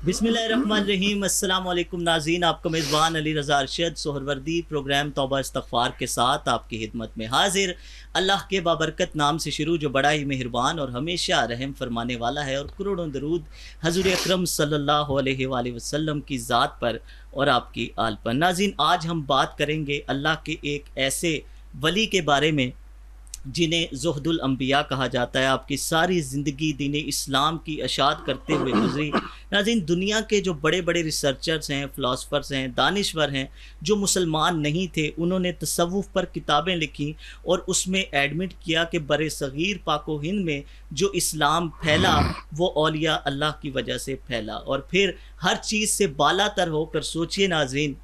بسم اللہ الرحمن الرحیم۔ السلام علیکم ناظرین، آپ کا میزبان علی رضا ارشد سہروردی پروگرام توبہ استغفار کے ساتھ آپ کی خدمت میں حاضر۔ اللہ کے بابرکت نام سے شروع جو بڑا ہی مہربان اور ہمیشہ رحم فرمانے والا ہے، اور کروڑوں درود حضور اکرم صلی اللہ علیہ وآلہ وسلم کی ذات پر اور آپ کی آل پر۔ ناظرین، آج ہم بات کریں گے اللہ کے ایک ایسے ولی کے بارے میں جنہیں زہد الانبیاء کہا جاتا ہے۔ آپ کی ساری زندگی دین اسلام کی اشاعت کرتے ہوئے گزری۔ ناظرین، دنیا کے جو بڑے بڑے ریسرچرز ہیں، فلاسفرز ہیں، دانشور ہیں، جو مسلمان نہیں تھے، انہوں نے تصوف پر کتابیں لکھی اور اس میں ایڈمٹ کیا کہ بر صغیر پاک و ہند میں جو اسلام پھیلا وہ اولیاء اللہ کی وجہ سے پھیلا۔ اور پھر ہر چیز سے بالا تر ہو کر سوچئے ناظرین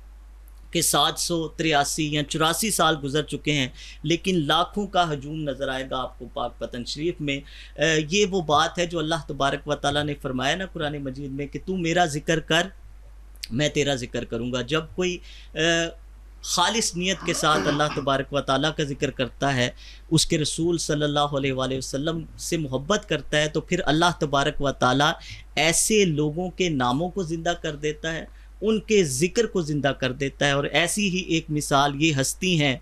کہ 783 یا 84 سال گزر چکے ہیں، لیکن لاکھوں کا ہجوم نظر آئے گا آپ کو پاک پتن شریف میں۔ یہ وہ بات ہے جو اللہ تبارک و تعالیٰ نے فرمایا نا قرآن مجید میں کہ تو میرا ذکر کر، میں تیرا ذکر کروں گا۔ جب کوئی خالص نیت کے ساتھ اللہ تبارک و تعالیٰ کا ذکر کرتا ہے، اس کے رسول صلی اللہ علیہ وآلہ وسلم سے محبت کرتا ہے، تو پھر اللہ تبارک و تعالیٰ ایسے لوگوں کے ناموں کو زندہ کر دیتا ہے، ان کے ذکر کو زندہ کر دیتا ہے۔ اور ایسی ہی ایک مثال یہ ہستی ہیں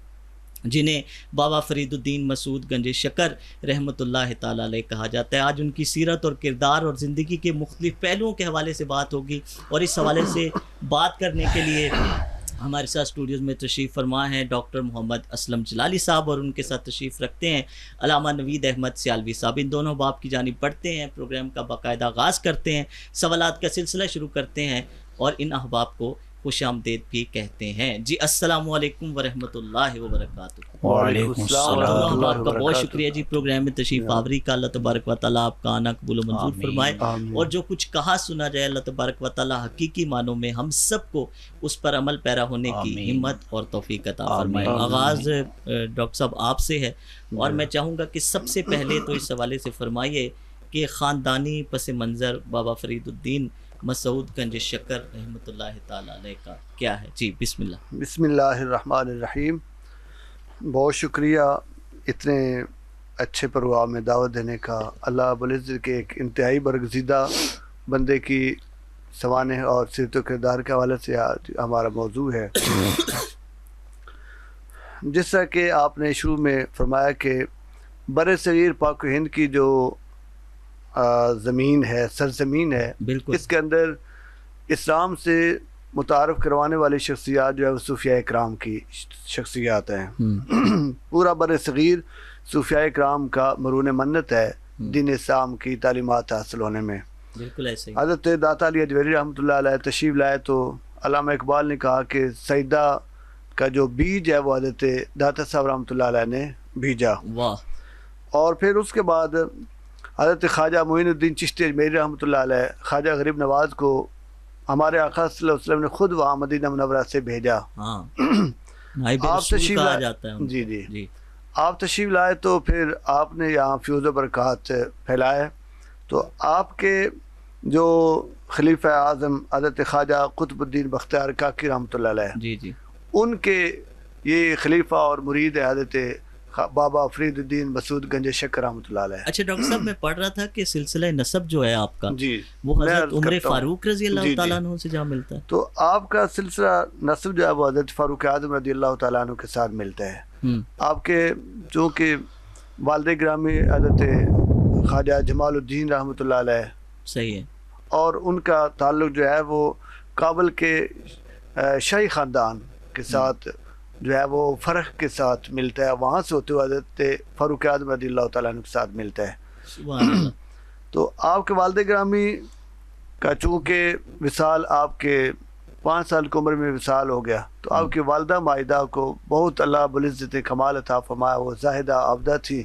جنہیں بابا فرید الدین مسعود گنج شکر رحمۃ اللہ تعالیٰ علیہ کہا جاتا ہے۔ آج ان کی سیرت اور کردار اور زندگی کے مختلف پہلوؤں کے حوالے سے بات ہوگی، اور اس حوالے سے بات کرنے کے لیے ہمارے ساتھ اسٹوڈیوز میں تشریف فرما ہیں ڈاکٹر محمد اسلم جلالی صاحب، اور ان کے ساتھ تشریف رکھتے ہیں علامہ نوید احمد سیالوی صاحب۔ ان دونوں باپ کی جانب بڑھتے ہیں، پروگرام کا باقاعدہ آغاز کرتے ہیں، سوالات کا سلسلہ شروع کرتے ہیں اور ان احباب کو خوش آمدید بھی کہتے ہیں۔ جی السلام علیکم ورحمۃ اللہ وبرکاتہ۔ وعلیکم السلام آپ کا بہت شکریہ جی پروگرام میں تشریف آوری کا۔ اللہ تبارک و تعالیٰ آپ کا آنا قبول و منظور فرمائے، اور جو کچھ کہا سنا جائے اللہ تبارک و تعالیٰ حقیقی معنوں میں ہم سب کو اس پر عمل پیرا ہونے کی ہمت اور توفیق عطا فرمائے۔ آغاز ڈاکٹر صاحب آپ سے ہے، اور میں چاہوں گا کہ سب سے پہلے تو اس حوالے سے فرمائیے کہ خاندانی پس منظر بابا فرید الدین مسعود گنج شکر رحمۃ اللہ تعالیٰ علیہ کا کیا ہے؟ جی بسم اللہ۔ بسم اللہ الرحمن الرحیم۔ بہت شکریہ اتنے اچھے پروگرام میں دعوت دینے کا۔ اللہ رب العزت کے ایک انتہائی برگزیدہ بندے کی سوانح اور سیرت و کردار کے حوالے سے آج ہمارا موضوع ہے۔ جس طرح کہ آپ نے شروع میں فرمایا کہ بر صغیر پاک و ہند کی جو زمین ہے، سرزمین ہے، اس کے اندر اسلام سے متعارف کروانے والی شخصیات جو ہے وہ صوفیاء اکرام کی شخصیات ہیں۔ پورا بر صغیر صوفیاء اکرام کا مرہون منت ہے دین اسلام کی تعلیمات حاصل ہونے میں۔ بالکل ایسے ہی حضرت داتا علی اجویری رحمۃ اللہ علیہ تشریف لائے تو علامہ اقبال نے کہا کہ سجدہ کا جو بیج ہے وہ حضرت داتا صاحب رحمۃ اللہ علیہ نے بھیجا۔ واہ۔ اور پھر اس کے بعد حضرت خواجہ معین الدین چشتی اجمیری رحمۃ اللہ علیہ خواجہ غریب نواز کو ہمارے آقا صلی اللہ علیہ وسلم نے خود وہاں مدینہ منورہ سے بھیجا۔ آپ تشریف لائے، جی آپ تشریف لائے تو پھر آپ نے یہاں فیوز و برکات پھیلائے۔ تو آپ کے جو خلیفہ اعظم حضرت خواجہ قطب الدین بختیار کاکی رحمۃ اللہ علیہ، جی ان کے یہ خلیفہ اور مرید ہے حضرت بابا فرید الدین مسعود گنج شکر رحمۃ اللہ علیہ۔ اچھا ڈاکٹر صاحب، میں پڑھ رہا تھا کہ سلسلہ نسب جو ہے آپ کا، جی وہ حضرت عمر فاروق رضی اللہ تعالیٰ عنہ سے جہاں ملتا ہے، تو آپ کا سلسلہ نسب جو ہے وہ حضرت فاروق اعظم رضی اللہ تعالیٰ عنہ کے ساتھ ملتا ہے۔ آپ کے چونکہ والد گرامی حضرت خواجہ جمال الدین رحمۃ اللہ علیہ، صحیح ہے، اور ان کا تعلق جو ہے وہ کابل کے شاہی خاندان کے ساتھ جو ہے وہ فرق کے ساتھ ملتا ہے، وہاں سے ہوتے ہوئے حضرت فاروق اعظم رضی اللہ تعالیٰ عنہ کے ساتھ ملتا ہے۔ سبحان اللہ۔ تو آپ کے والد گرامی کا چونکہ وصال آپ کے 5 سال کی عمر میں وصال ہو گیا، تو آپ کی والدہ مائدہ کو بہت اللہ رب العزت نے کمال عطا فرمایا، وہ زاہدہ عابدہ تھی،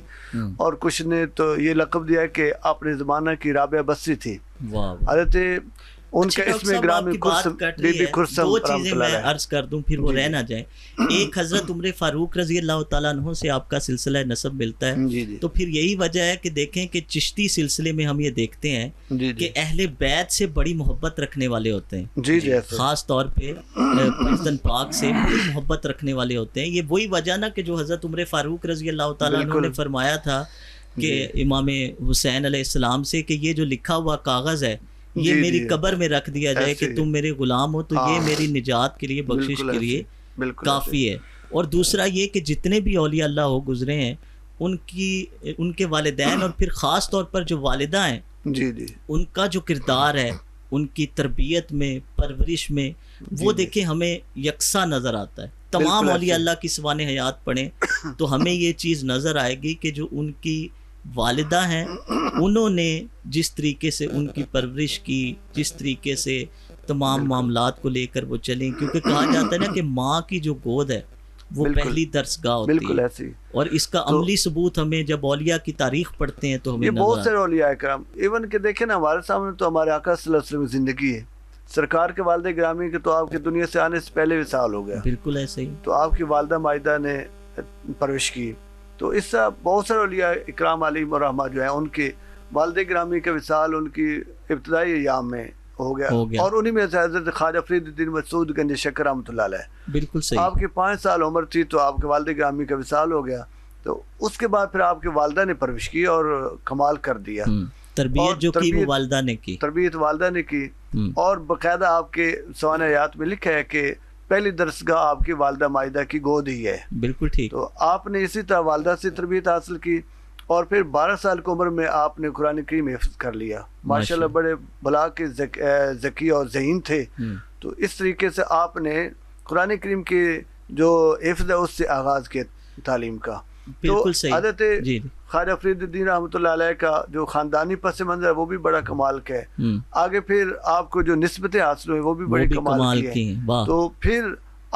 اور کچھ نے تو یہ لقب دیا کہ اپنے زمانہ کی رابعہ بصری تھی۔ حضرت ان کا اس میں گرامی بی بی کرسم، دو چیزیں میں عرض کر دوں پھر وہ رہ نہ جائیں۔ ایک حضرت عمر فاروق رضی اللہ تعالیٰ عنہ سے آپ کا سلسلہ نسب ملتا ہے، تو پھر یہی وجہ ہے کہ دیکھیں کہ چشتی سلسلے میں ہم یہ دیکھتے ہیں کہ اہل بیت سے بڑی محبت رکھنے والے ہوتے ہیں، خاص طور پہ پرزدن پاک سے بڑی محبت رکھنے والے ہوتے ہیں۔ یہ وہی وجہ نا کہ جو حضرت عمر فاروق رضی اللہ تعالیٰ عنہ نے فرمایا تھا کہ امام حسین علیہ السلام سے کہ یہ جو لکھا ہوا کاغذ ہے یہ میری قبر میں رکھ دیا جائے کہ تم میرے غلام ہو تو یہ میری نجات کے لیے، بخشش کے لیے کافی ہے۔ اور دوسرا یہ کہ جتنے بھی اولیاء اللہ ہو گزرے ہیں ان کے والدین اور پھر خاص طور پر جو والدہ ہیں ان کا جو کردار ہے، ان کی تربیت میں، پرورش میں، وہ دیکھیں ہمیں یکساں نظر آتا ہے۔ تمام اولیاء اللہ کی سوانح حیات پڑھیں تو ہمیں یہ چیز نظر آئے گی کہ جو ان کی والدہ ہیں انہوں نے جس طریقے سے ان کی پرورش کی، جس طریقے سے تمام معاملات کو لے کر وہ چلیں، کیونکہ کہا جاتا ہے نا کہ ماں کی جو گود ہے وہ پہلی درسگاہ ہوتی ہے، اور اس کا عملی ثبوت ہمیں جب اولیاء کی تاریخ پڑھتے ہیں تو ہمیں یہ بہت سارے اولیاء کرام، ایون کہ دیکھیں نا ہمارے سامنے تو ہمارے آقا صلی اللہ علیہ وسلم کی زندگی ہے، سرکار کے والد گرامی کے تو آپ کی دنیا سے آنے سے پہلے وصال ہو گیا، بالکل ایسے ہی، تو آپ کی والدہ مائدہ نے پرورش کی، تو اس سے بہت سارے اولیاء اکرام علیہم الرحمہ جو ہیں ان کے والد گرامی کا وصال ان کی ابتدائی ایام میں ہو گیا، اور انہی میں سے حضرت خواجہ فرید الدین مسعود گنج شکر رحمۃ اللہ علیہ، بالکل صحیح، آپ کی 5 سال عمر تھی تو آپ کے والد گرامی کا وصال ہو گیا، تو اس کے بعد پھر آپ کے والدہ نے پرورش کی اور کمال کر دیا، تربیت جو کی وہ والدہ نے کی، تربیت والدہ نے کی، اور باقاعدہ آپ کے سوانح حیات میں لکھا ہے کہ پہلی درسگاہ آپ کی والدہ مائدہ کی گود ہی ہے، بالکل ٹھیک، تو آپ نے اسی طرح والدہ سے تربیت حاصل کی، اور پھر 12 سال کی عمر میں آپ نے قرآن کریم حفظ کر لیا، ماشاءاللہ بڑے بلا کے ذکی اور ذہین تھے، تو اس طریقے سے آپ نے قرآن کریم کی جو حفظ ہے اس سے آغاز کیا تعلیم کا۔ تو حضرت خواجہ فرید الدین رحمۃ اللہ علیہ کا جو خاندانی پس منظر ہے وہ بھی بڑا کمال کا ہے، آگے پھر آپ کو جو نسبتیں حاصل ہوئی وہ بھی بڑی کمال کی ہیں، تو پھر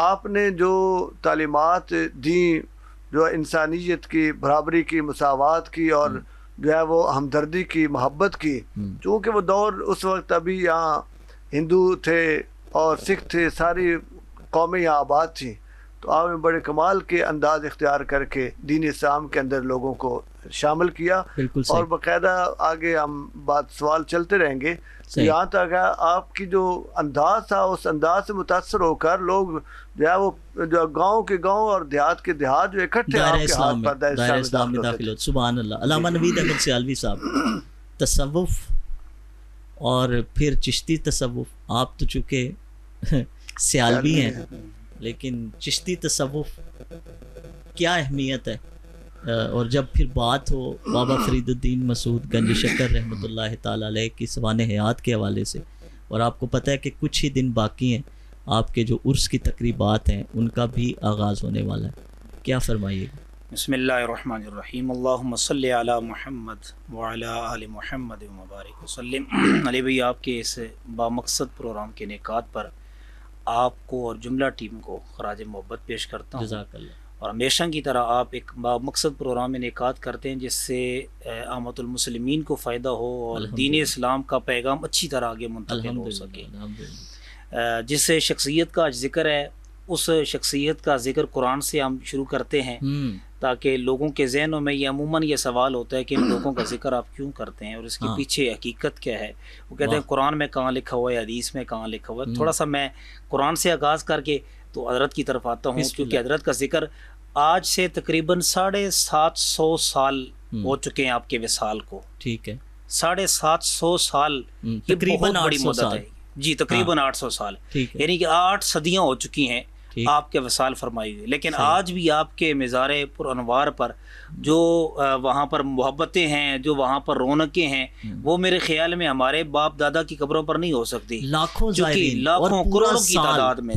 آپ نے جو تعلیمات دیں جو انسانیت کی، برابری کی، مساوات کی، اور جو ہے وہ ہمدردی کی، محبت کی، چونکہ وہ دور اس وقت ابھی یہاں ہندو تھے اور سکھ تھے، ساری قومیں یہاں آباد تھیں، تو آپ نے بڑے کمال کے انداز اختیار کر کے دین اسلام کے اندر لوگوں کو شامل کیا، اور باقاعدہ آگے ہم سوال چلتے رہیں گے، یہاں تک آپ کی جو انداز تھا اس انداز سے متاثر ہو کر لوگ جو ہے وہ جو گاؤں کے گاؤں اور دیہات کے دیہات جو اکٹھے آپ کے ہاتھ پر دائرہ اسلام میں داخل ہوتے، سبحان اللہ۔ علامہ نوید احمد سیالوی صاحب، تصوف اور پھر چشتی تصوف، آپ تو چونکہ سیالوی ہیں لیکن چشتی تصوف کیا اہمیت ہے، اور جب پھر بات ہو بابا فرید الدین مسعود گنج شکر رحمۃ اللہ تعالی علیہ کی سوانح حیات کے حوالے سے، اور آپ کو پتہ ہے کہ کچھ ہی دن باقی ہیں آپ کے جو عرس کی تقریبات ہیں ان کا بھی آغاز ہونے والا ہے، کیا فرمائیے گا؟ بسم اللہ الرحمن الرحیم، اللہم صلی علی محمد وعلی آل محمد وبارک وسلم۔ علی بھائی، آپ کے اس بامقصد پروگرام کے انعقاد پر آپ کو اور جملہ ٹیم کو خراج محبت پیش کرتا ہوں، جزاک اللہ۔ اور ہمیشہ کی طرح آپ ایک مقصد پروگرام میں انعقاد کرتے ہیں جس سے عامت المسلمین کو فائدہ ہو اور دین اسلام کا پیغام اچھی طرح آگے منتقل ہو سکے۔ جس شخصیت کا ذکر ہے اس شخصیت کا ذکر قرآن سے ہم شروع کرتے ہیں تاکہ لوگوں کے ذہنوں میں یہ عموماً یہ سوال ہوتا ہے کہ ان لوگوں کا ذکر آپ کیوں کرتے ہیں اور اس کے پیچھے حقیقت کیا ہے۔ وہ کہتے ہیں قرآن میں کہاں لکھا ہوا ہے، حدیث میں کہاں لکھا ہوا ہے۔ تھوڑا سا میں قرآن سے آغاز کر کے تو حضرت کی طرف آتا ہوں، کیونکہ حضرت کا ذکر آج سے تقریباً 750 سال ہو چکے ہیں آپ کے وصال کو، ٹھیک ہے، 750 سال، یہ بہت بڑی مدت ہے جی، تقریباً 800 سال، یعنی کہ 8 صدیاں ہو چکی ہیں آپ کے وصال فرمائی ہوئی، لیکن آج بھی آپ کے مزار پر انوار پر جو وہاں پر محبتیں ہیں، جو وہاں پر رونقیں ہیں، وہ میرے خیال میں ہمارے باپ دادا کی قبروں پر نہیں ہو سکتی، لاکھوں کروڑوں کی تعداد میں،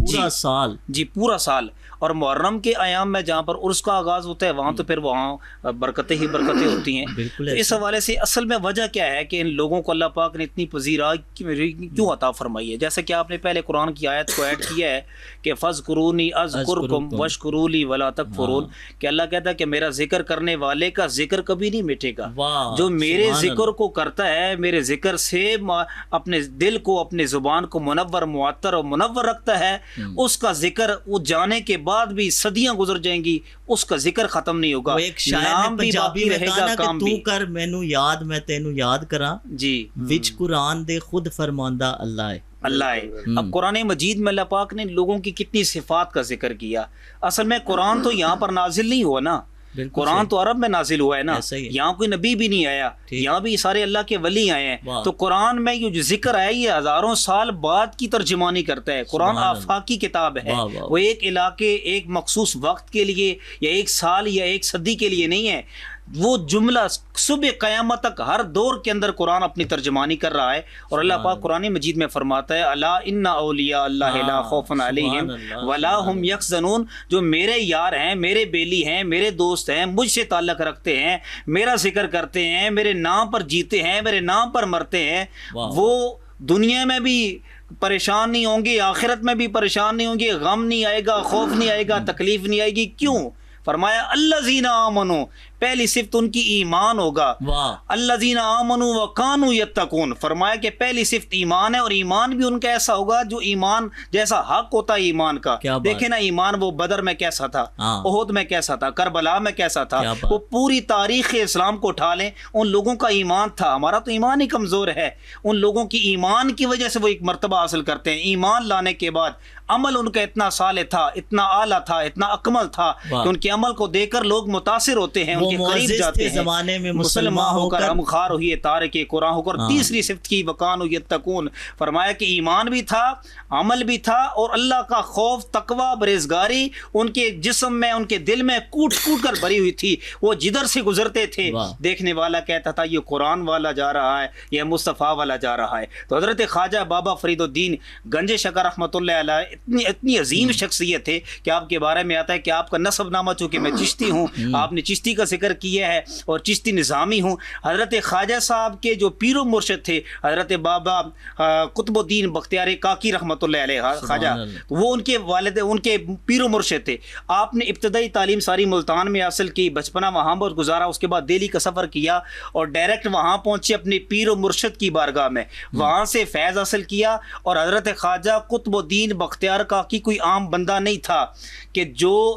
جی پورا سال، اور محرم کے ایام میں جہاں پر عرس کا آغاز ہوتا ہے وہاں تو پھر وہاں برکتیں ہی برکتیں ہوتی ہیں۔ تو اس حوالے سے اصل میں وجہ کیا ہے کہ ان لوگوں کو اللہ پاک نے اتنی پذیرائی کیوں عطا فرمائی ہے؟ جیسے کہ آپ نے پہلے قرآن کی آیت کو ایڈ کیا ہے کہ فَاذْكُرُونِي أَذْكُرْكُمْ وَاشْكُرُوا لِي وَلَا تَكْفُرُونَ، کہ اللہ کہتا ہے کہ میرا ذکر کرنے والے کا ذکر کبھی نہیں مٹے گا، جو میرے ذکر کو کرتا ہے، میرے ذکر سے اپنے دل کو، اپنے زبان کو منور، معطر اور منور رکھتا ہے، اس کا ذکر وہ جانے کے بعد بھی صدیاں گزر جائیں گی، اس کا ذکر ختم نہیں ہوگا، ایک شاعر پنجابی رہے گا کہ تو کر مینوں یاد میں تینوں یاد کراں جی، وچ قرآن دے خود فرماندہ اللہ ہے، اللہ ہے۔ اب قرآن مجید میں اللہ پاک نے لوگوں کی کتنی صفات کا ذکر کیا۔ اصل میں قرآن تو یہاں پر نازل نہیں ہوا نا، قرآن تو عرب میں نازل ہوا ہے نا, یہاں کوئی نبی بھی نہیں آیا, یہاں بھی سارے اللہ کے ولی آئے ہیں. تو قرآن میں یہ جو ذکر آیا یہ ہزاروں سال بعد کی ترجمانی کرتا ہے. قرآن آفاقی کتاب ہے, وہ ایک علاقے ایک مخصوص وقت کے لیے یا ایک سال یا ایک صدی کے لیے نہیں ہے. وہ جملہ صبح قیامت تک ہر دور کے اندر قرآن اپنی ترجمانی کر رہا ہے. اور اللہ پاک قرآن مجید میں فرماتا ہے الا ان اولیاء اللہ لا خوف علیہم ولا هم یحزنون, جو میرے یار ہیں, میرے بیلی ہیں, میرے دوست ہیں, مجھ سے تعلق رکھتے ہیں, میرا ذکر کرتے ہیں, میرے نام پر جیتے ہیں, میرے نام پر مرتے ہیں, وہ دنیا میں بھی پریشان نہیں ہوں گے, آخرت میں بھی پریشان نہیں ہوں گے, غم نہیں آئے گا, خوف نہیں آئے گا, تکلیف نہیں آئے گی. کیوں؟ فرمایا الذین آمنوا, پہلی صفت ان کی ایمان ہوگا. الذین آمنوا وکانوا یتقون, فرمایا کہ پہلی صفت ایمان ہے, اور ایمان بھی ان کا ایسا ہوگا جو ایمان جیسا حق ہوتا ہے ایمان کا. دیکھیں نا ایمان وہ بدر میں کیسا تھا, احد میں کیسا تھا, کربلا میں کیسا تھا, وہ پوری تاریخ اسلام کو اٹھا لیں, ان لوگوں کا ایمان تھا. ہمارا تو ایمان ہی کمزور ہے, ان لوگوں کی ایمان کی وجہ سے وہ ایک مرتبہ حاصل کرتے ہیں. ایمان لانے کے بعد عمل ان کا اتنا صالح تھا, اتنا اعلیٰ تھا, اتنا اکمل تھا کہ ان کے عمل کو دیکھ کر لوگ متاثر ہوتے ہیں, ان کے قریب جاتے ہیں. زمانے میں مسلمان ہو کر ہم خار ہوئے تارک قرآن ہو کر. تیسری صفت کی وکانوا یتقون, فرمایا کہ ایمان بھی تھا, عمل بھی تھا, اور اللہ کا خوف, تقوی, پرہیزگاری ان کے جسم میں, ان کے دل میں کوٹ کوٹ کر بھری ہوئی تھی. وہ جدھر سے گزرتے تھے دیکھنے والا کہتا تھا یہ قرآن والا جا رہا ہے, یہ مصطفیٰ والا جا رہا ہے. تو حضرت خواجہ بابا فرید الدین گنج شکر رحمۃ اللہ علیہ اتنی عظیم شخصیت ہے کہ آپ کے بارے میں آتا ہے کہ آپ کا نسب نامہ, چونکہ میں چشتی ہوں, آپ نے چشتی کا ذکر کیا ہے اور چشتی نظامی ہوں. حضرت خواجہ صاحب کے جو پیر و مرشد تھے حضرت بابا قطب الدین بختیار کاکی رحمۃ اللہ علیہ خواجہ, وہ ان کے والد, ان کے پیر و مرشد تھے. آپ نے ابتدائی تعلیم ساری ملتان میں حاصل کی, بچپنا وہاں پر گزارا, اس کے بعد دہلی کا سفر کیا اور ڈائریکٹ وہاں پہنچے اپنے پیر و مرشد کی بارگاہ میں, وہاں سے فیض حاصل کیا. اور حضرت خواجہ قطب الدین بختیار کاکی کوئی عام بندہ نہیں تھا کہ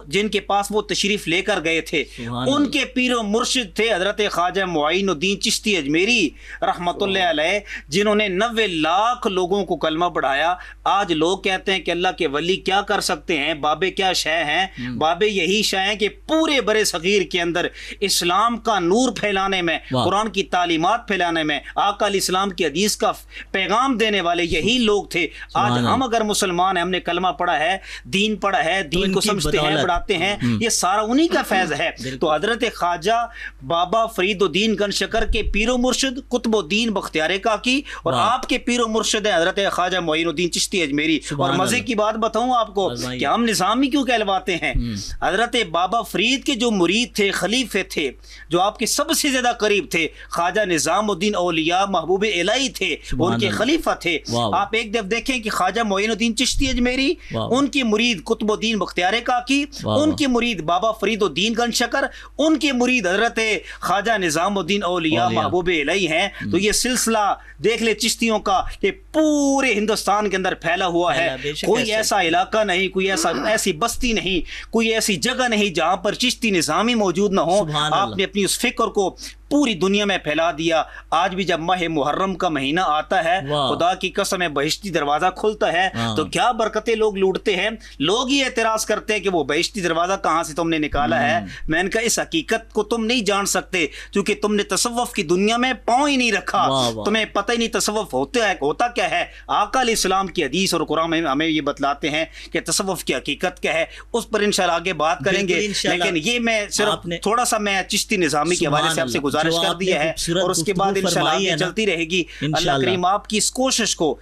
جن کے پاس وہ تشریف لے کر گئے تھے, ان کے پیر و مرشد تھے حضرت خواجہ معین الدین چشتی اجمیری رحمۃ اللہ علیہ, جنہوں نے 90 لاکھ لوگوں کو کلمہ پڑھایا. آج لوگ کہتے ہیں کہ اللہ کے ولی کیا کر سکتے ہیں, بابے کیا شے ہیں. بابے یہی شے ہیں کہ پورے برے صغیر کے اندر اسلام کا نور پھیلانے میں, قرآن کی تعلیمات پھیلانے میں, آقا علیہ السلام کی حدیث کا پیغام دینے والے یہی لوگ تھے. آج ہم اگر مسلمان ہیں, ہم نے کلمہ پڑھا ہے, دین پڑھا ہے, دین کو سمجھتے ہیں, پڑھاتے ہیں, یہ سارا انہی کا فیض ہے. تو حضرت خواجہ بابا فرید الدین گنج شکر کے پیر و مرشد قطب الدین بختیار کاکی, اور آپ کے پیر و مرشد ہیں حضرت خواجہ معین الدین چشتی اجمیری. اور مزے کی بات بتاؤں آپ کو کہ ہم نظامی کیوں کہلواتے ہیں, حضرت بابا فرید کے جو مرید تھے, خلیفے تھے, جو آپ کے سب سے زیادہ قریب تھے, خواجہ نظام الدین اولیاء محبوب الہی تھے, ان کے خلیفہ تھے. آپ ایک دفعہ دیکھیں کہ خواجہ معین الدین چشتی اجمیری, ان کی مرید قطب الدین بختیار کاکی, ان کی مرید بابا فرید الدین گنج شکر, ان کے مرید حضرت خواجہ نظام الدین اولیاء محبوب الہی ہیں. تو یہ سلسلہ دیکھ لے چشتیوں کا کہ پورے ہندوستان کے اندر پھیلا ہوا ہے. کوئی ایسا علاقہ نہیں, کوئی ایسی بستی نہیں, کوئی ایسی جگہ نہیں جہاں پر چشتی نظامی موجود نہ ہو. آپ نے اپنی اس فکر کو پوری دنیا میں پھیلا دیا. آج بھی جب ماہ محرم کا مہینہ آتا ہے, خدا کی قسم ہے بہشتی دروازہ کھلتا ہے تو کیا برکتیں لوگ لوٹتے ہیں. لوگ ہی اعتراض کرتے ہیں کہ وہ بہشتی دروازہ کہاں سے تم نے نکالا ہے. میں نے کہا اس حقیقت کو تم نہیں جان سکتے کیونکہ تم نے تصوف کی دنیا میں پاؤں ہی نہیں رکھا, تمہیں پتہ ہی نہیں تصوف ہوتا کیا ہے. آقا علیہ السلام کی حدیث اور قرآن میں ہمیں یہ بتلاتے ہیں کہ تصوف کی حقیقت کیا ہے. اس پر انشاءاللہ آگے بات کریں گے, لیکن یہ میں صرف تھوڑا سا میں چشتی نظامی کے حوالے سے آپ سے گزارش کر دیا ہے, اور اس کے بعد انشاءاللہ آگے چلتی رہے گی. اللہ کریم آپ کی اس کوشش کو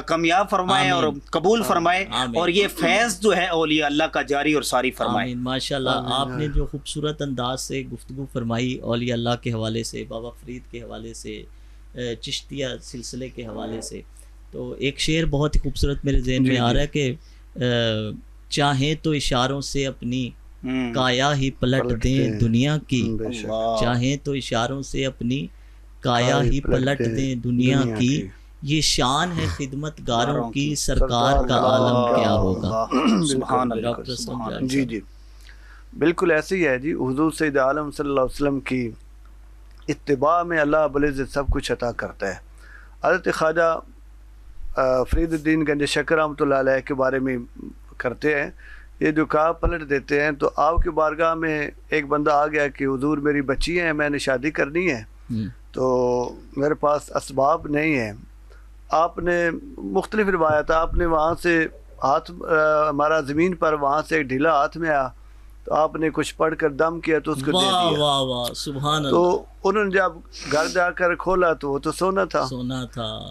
کامیاب فرمائے اور قبول فرمائے, اور یہ فیض جو ہے اولیاء اللہ کا جاری اور ساری فرمائے. ماشاءاللہ آپ نے جو خوبصورت انداز سے گفتگو فرمائی اولیاء اللہ کے حوالے سے, بابا فرید کے حوالے سے, چشتیہ سلسلے کے حوالے سے, تو ایک شعر بہت ہی خوبصورت میرے ذہن میں آ رہا ہے کہ چاہیں تو اشاروں سے اپنی کایا ہی پلٹ دیں دنیا کی, چاہیں تو اشاروں سے اپنی کایا ہی پلٹ دیں دنیا کی, یہ شان ہے خدمت گاروں کی, سرکار کا عالم کیا ہوگا. سبحان اللہ. ڈاکٹر جی جی بالکل ایسے ہی ہے جی. حضور سید عالم صلی اللہ علیہ وسلم کی اتباع میں اللہ رب العزت سب کچھ عطا کرتا ہے. حضرت خواجہ فرید الدین گنج شکر رحمۃ اللہ علیہ کے بارے میں کرتے ہیں, یہ جو کہا پلٹ دیتے ہیں. تو آپ کی بارگاہ میں ایک بندہ آ گیا کہ حضور میری بچی ہیں, میں نے شادی کرنی ہے, تو میرے پاس اسباب نہیں ہیں. آپ نے مختلف روایت, آپ نے وہاں سے ہاتھ ہمارا زمین پر وہاں سے ایک ڈھیلا ہاتھ میں آیا, تو آپ نے کچھ پڑھ کر دم کیا تو اس کو دے دیا. واہ واہ سبحان اللہ. تو انہوں نے جب گھر جا کر کھولا تو وہ تو سونا تھا.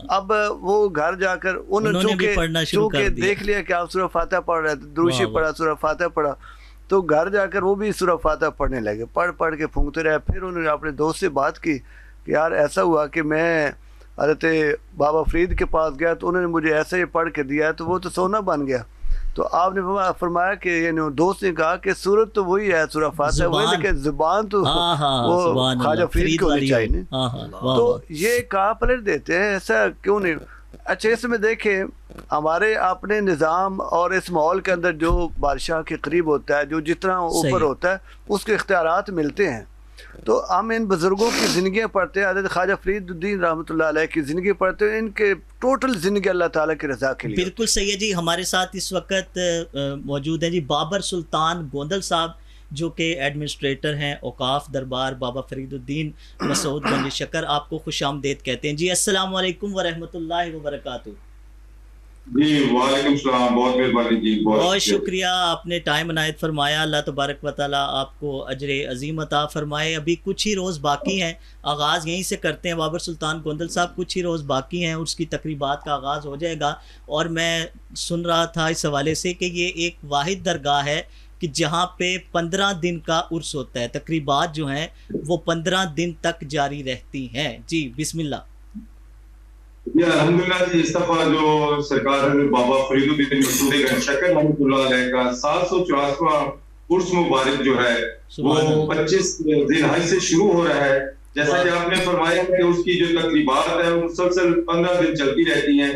اب وہ گھر جا کر انہوں نے چونکہ دیکھ لیا کہ آپ سورہ فاتحہ پڑھ رہے تھے, دروشی پڑھا, سورہ فاتحہ پڑھا, تو گھر جا کر وہ بھی سورہ فاتحہ پڑھنے لگے, پڑھ کے پھونکتے رہے. پھر انہوں نے اپنے دوست سے بات کی کہ یار ایسا ہوا کہ میں حضرت بابا فرید کے پاس گیا تو انہوں نے مجھے ایسے ہی پڑھ کے دیا ہے, تو وہ تو سونا بن گیا. تو آپ نے فرمایا کہ یعنی دوست نے کہا کہ صورت تو وہی ہے سورہ فاتحہ وہی, لیکن زبان تو وہ خواجہ فرید کو ہونی چاہیے نا. تو یہ کہا پلٹ دیتے ہیں, ایسا کیوں نہیں. اچھا اس میں دیکھیں ہمارے اپنے نظام اور اس ماحول کے اندر جو بادشاہ کے قریب ہوتا ہے, جو جتنا اوپر ہوتا ہے اس کے اختیارات ملتے ہیں. تو ہم ان بزرگوں کی زندگیاں پڑھتے ہیں, حضرت خواجہ فرید الدین رحمۃ اللہ علیہ کی زندگی پڑھتے ہیں, ان کے ٹوٹل زندگی اللہ تعالیٰ کی رضا کے لیے. بالکل صحیح ہے جی. ہمارے ساتھ اس وقت موجود ہیں جی بابر سلطان گوندل صاحب, جو کہ ایڈمنسٹریٹر ہیں اوقاف دربار بابا فرید الدین مسعود گنج شکر. آپ کو خوش آمدید کہتے ہیں جی. السلام علیکم ورحمۃ اللہ وبرکاتہ. جی وعلیکم السلام, بہت مہربانی جی, بہت شکریہ, آپ نے ٹائم عنایت فرمایا. اللہ تبارک و تعالیٰ آپ کو اجر عظیم عطا فرمائے. ابھی کچھ ہی روز باقی ہیں, آغاز یہیں سے کرتے ہیں. بابر سلطان گوندل صاحب, کچھ ہی روز باقی ہیں, اس کی تقریبات کا آغاز ہو جائے گا. اور میں سن رہا تھا اس حوالے سے کہ یہ ایک واحد درگاہ ہے کہ جہاں پہ 15 دن کا عرس ہوتا ہے. تقریبات جو ہیں وہ 15 دن تک جاری رہتی ہیں. جی بسم اللہ. جی الحمدللہ جی, اس دفعہ جو سرکار بابا فرید الدین مسعود گنج شکر رحمۃ اللہ علیہ کا 764واں عرس مبارک جو ہے وہ 25 ذی الحج سے شروع ہو رہا ہے. جیسا کہ آپ نے فرمایا کہ اس کی جو تقریبات ہے وہ مسلسل 15 دن چلتی رہتی ہیں,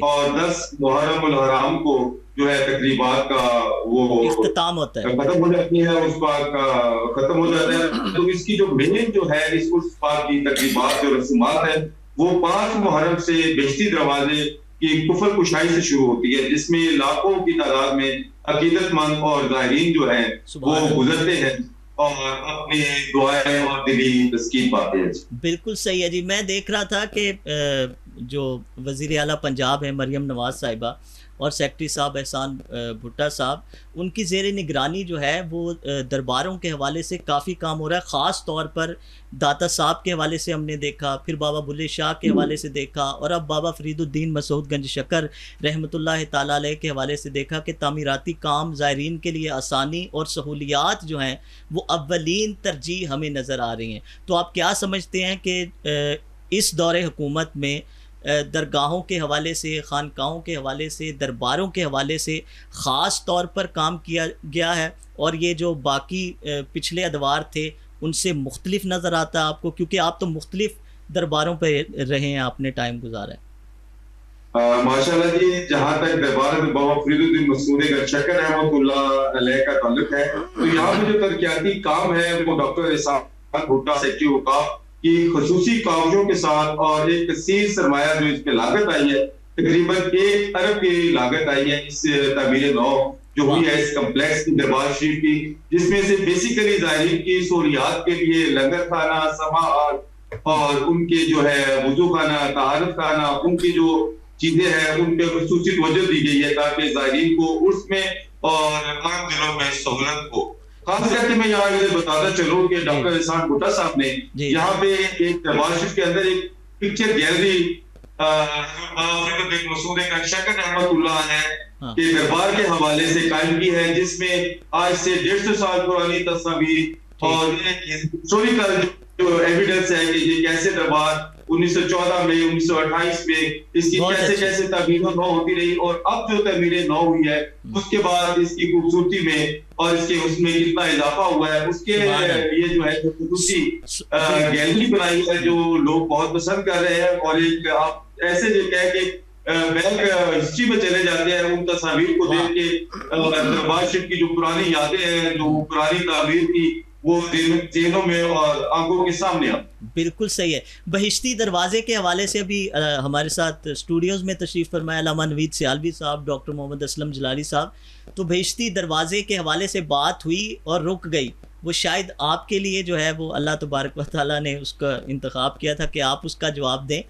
اور 10 محرم الحرام کو جو ہے تقریبات کا وہ اختتام ہوتا ہے, ختم ہو جاتی ہے, اس پاک کا ختم ہو جاتا ہے. تو اس کی جو مین جو ہے اس عرس پاک کی تقریبات جو رسومات ہیں وہ 5 محرم سے بیشتی دروازے کی کفر کشائی سے شروع ہوتی ہے, جس میں لاکھوں کی تعداد میں عقیدت مند اور زائرین جو ہیں وہ گزرتے ہیں اور اپنی دعائیں اور دلی تسکین پاتے ہیں. بالکل صحیح ہے جی. میں دیکھ رہا تھا کہ جو وزیر اعلیٰ پنجاب ہیں مریم نواز صاحبہ اور سیکٹری صاحب احسان بھٹا صاحب, ان کی زیر نگرانی جو ہے وہ درباروں کے حوالے سے کافی کام ہو رہا ہے. خاص طور پر داتا صاحب کے حوالے سے ہم نے دیکھا, پھر بابا بلے شاہ کے حوالے سے دیکھا, اور اب بابا فرید الدین مسعود گنج شکر رحمۃ اللہ تعالیٰ علیہ کے حوالے سے دیکھا کہ تعمیراتی کام زائرین کے لیے آسانی اور سہولیات جو ہیں وہ اولین ترجیح ہمیں نظر آ رہی ہیں. تو آپ کیا سمجھتے ہیں کہ اس دور حکومت میں درگاہوں کے حوالے سے, خانقاہوں کے حوالے سے, درباروں کے حوالے سے خاص طور پر کام کیا گیا ہے, اور یہ جو باقی پچھلے ادوار تھے ان سے مختلف نظر آتا ہے آپ کو, کیونکہ آپ تو مختلف درباروں پہ رہے ہیں, آپ نے ٹائم گزارا ہے؟ ماشاءاللہ جی, جہاں تک دربار بابا فرید الدین مسعود گنج شکر رحمۃ اللہ علیہ کا تعلق ہے, تو یہاں پہ جو ترقیاتی کام ہے وہ ڈاکٹر احسان بھٹا سیکٹری اوقاف کی خصوصی کاغذوں کے ساتھ اور ایک کثیر سرمایہ جو اس پہ لاگت آئی ہے, تقریباً 1 ارب کی لاگت آئی ہے اس تعمیر نو جو ہوئی ہے اس کمپلیکس کی دربار شریف کی, جس میں سے بیسیکلی زائرین کی سہولیات کے لیے لنگر خانہ, سماعت اور ان کے جو ہے وضو خانہ, طہارت خانہ, ان کی جو چیزیں ہیں ان پہ خصوصی توجہ دی گئی ہے تاکہ زائرین کو عرس میں اور عام دنوں میں سہولت ہو. خاص کر کے میں یہاں یہ بتاتا چلوں کہ ڈاکٹر احسان بھٹا صاحب نے یہاں پہ ایک دربار شریف کے اندر ایک پکچر گیلری مسعود گنج شکر رحمۃ اللہ علیہ کے دربار کے حوالے سے قائم کی ہے, جس میں آج سے 150 سال پرانی تصاویر اور ہسٹوریکل جو ایویڈنس ہے کہ یہ کیسے دربار 1914 میں 1928 میں اس کی کیسے کیسے تعمیر نو ہوتی رہی, اور اب جو تعمیر نو ہوئی ہے اس کے بعد اس کی خوبصورتی میں اور اس کے اس میں کتنا اضافہ ہوا ہے, اس کے لیے جو ہے خصوصی گیلری بنائی ہے جو لوگ بہت پسند کر رہے ہیں. اور ایک آپ ایسے جو کہہ کہ بیک ہسٹری میں چلے جاتے ہیں ان تصاویر کو دیکھ کے, دربار شریف کی جو پرانی یادیں ہیں, جو پرانی تعمیر کی وہ ذہنوں میں اور آنکھوں کے سامنے آ. بالکل صحیح ہے. بہشتی دروازے کے حوالے سے ابھی ہمارے ساتھ اسٹوڈیوز میں تشریف فرمایا علامہ نوید سیالوی صاحب، ڈاکٹر محمد اسلم جلالی صاحب. تو بہشتی دروازے کے حوالے سے بات ہوئی اور رک گئی. وہ شاید آپ کے لیے جو ہے وہ اللہ تبارک و تعالیٰ نے اس کا انتخاب کیا تھا کہ آپ اس کا جواب دیں.